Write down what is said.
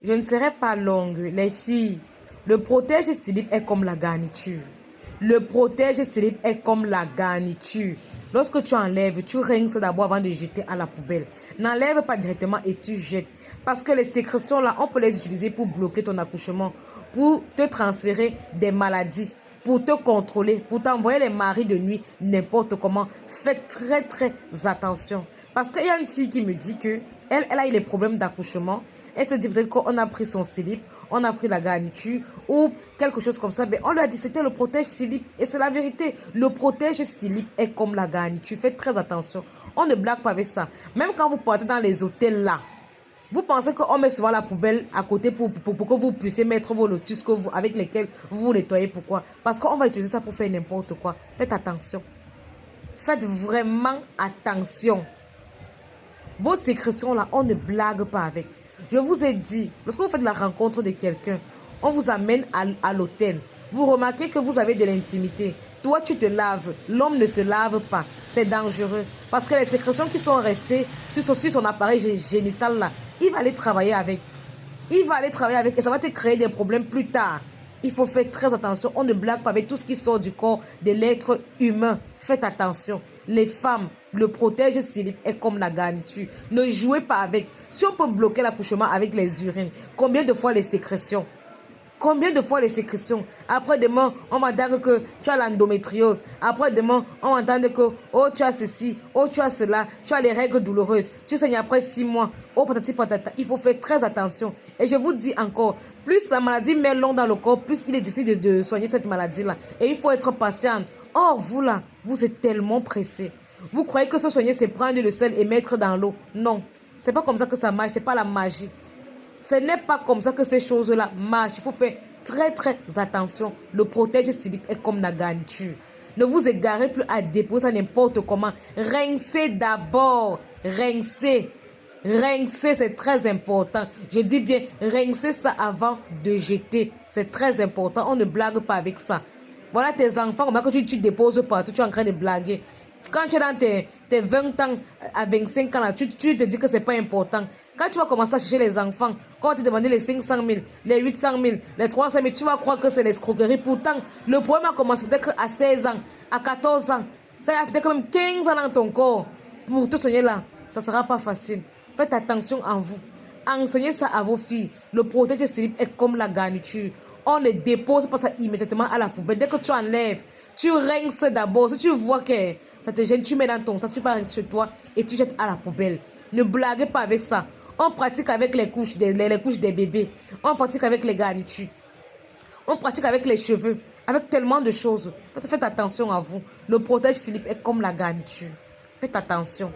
Je ne serai pas longue, les filles. Le protège-slip est comme la garniture. Le protège-slip est comme la garniture. Lorsque tu enlèves, tu rinces d'abord avant de jeter à la poubelle. N'enlève pas directement et tu jettes. Parce que les sécrétions là, on peut les utiliser pour bloquer ton accouchement, pour te transférer des maladies, pour te contrôler, pour t'envoyer les maris de nuit n'importe comment. Faites très attention. Parce qu'il y a une fille qui me dit que elle a eu les problèmes d'accouchement. Elle se dit peut-être qu'on a pris son slip, on a pris la garniture ou quelque chose comme ça. Mais on lui a dit c'était le protège-slip. Et c'est la vérité. Le protège-slip est comme la garniture. Faites très attention. On ne blague pas avec ça. Même quand vous partez dans les hôtels là, vous pensez qu'on met souvent la poubelle à côté pour que vous puissiez mettre vos lotus avec lesquels vous vous nettoyez. Pourquoi? Parce qu'on va utiliser ça pour faire n'importe quoi. Faites attention. Faites vraiment attention. Vos sécrétions là, on ne blague pas avec. Je vous ai dit, lorsque vous faites la rencontre de quelqu'un, on vous amène à l'hôtel. Vous remarquez que vous avez de l'intimité. Toi, tu te laves. L'homme ne se lave pas. C'est dangereux. Parce que les sécrétions qui sont restées sur son appareil génital là, il va aller travailler avec. Il va aller travailler avec et ça va te créer des problèmes plus tard. Il faut faire très attention. On ne blague pas avec tout ce qui sort du corps de l'être humain. Faites attention. Les femmes, le protège-slip est comme la garniture. Ne jouez pas avec. Si on peut bloquer l'accouchement avec les urines, combien de fois les sécrétions? Combien de fois les sécrétions? Après-demain, on m'entend que tu as l'endométriose. Après-demain, on m'entend que oh, tu as ceci, oh, tu as cela, tu as les règles douloureuses. Tu saignes après 6 mois. Oh, patati patata. Il faut faire très attention. Et je vous dis encore, plus la maladie met long dans le corps, plus il est difficile de soigner cette maladie-là. Et il faut être patient. Or, vous là, vous êtes tellement pressé. Vous croyez que se soigner, c'est prendre le sel et mettre dans l'eau? Non. C'est pas comme ça que ça marche. C'est pas la magie. Ce n'est pas comme ça que ces choses-là marchent. Il faut faire très attention. Le protège-slip est comme la garniture. Ne vous égarez plus à déposer ça n'importe comment. Rincez d'abord. Rincez. Rincez, c'est très important. Je dis bien, rincez ça avant de jeter. C'est très important. On ne blague pas avec ça. Voilà tes enfants, comment que tu déposes partout, tu es en train de blaguer. Quand tu es dans tes 20 ans à 25 ans, là, tu te dis que ce n'est pas important. Quand tu vas commencer à chercher les enfants, quand tu te demandes les 500 000, les 800 000, les 300 000, tu vas croire que c'est l'escroquerie. Pourtant, le problème a commencé peut-être à 16 ans, à 14 ans. Ça y a peut-être quand même 15 ans dans ton corps. Pour te soigner là, ça ne sera pas facile. Faites attention en vous. Enseignez ça à vos filles. Le protège-slip est comme la garniture. On ne dépose pas ça immédiatement à la poubelle. Dès que tu enlèves, tu rinces d'abord. Si tu vois que ça te gêne, tu mets dans ton sac, tu pars chez toi et tu jettes à la poubelle. Ne blaguez pas avec ça. On pratique avec les couches des bébés. On pratique avec les garnitures. On pratique avec les cheveux. Avec tellement de choses. Faites attention à vous. Le protège-slip est comme la garniture. Faites attention.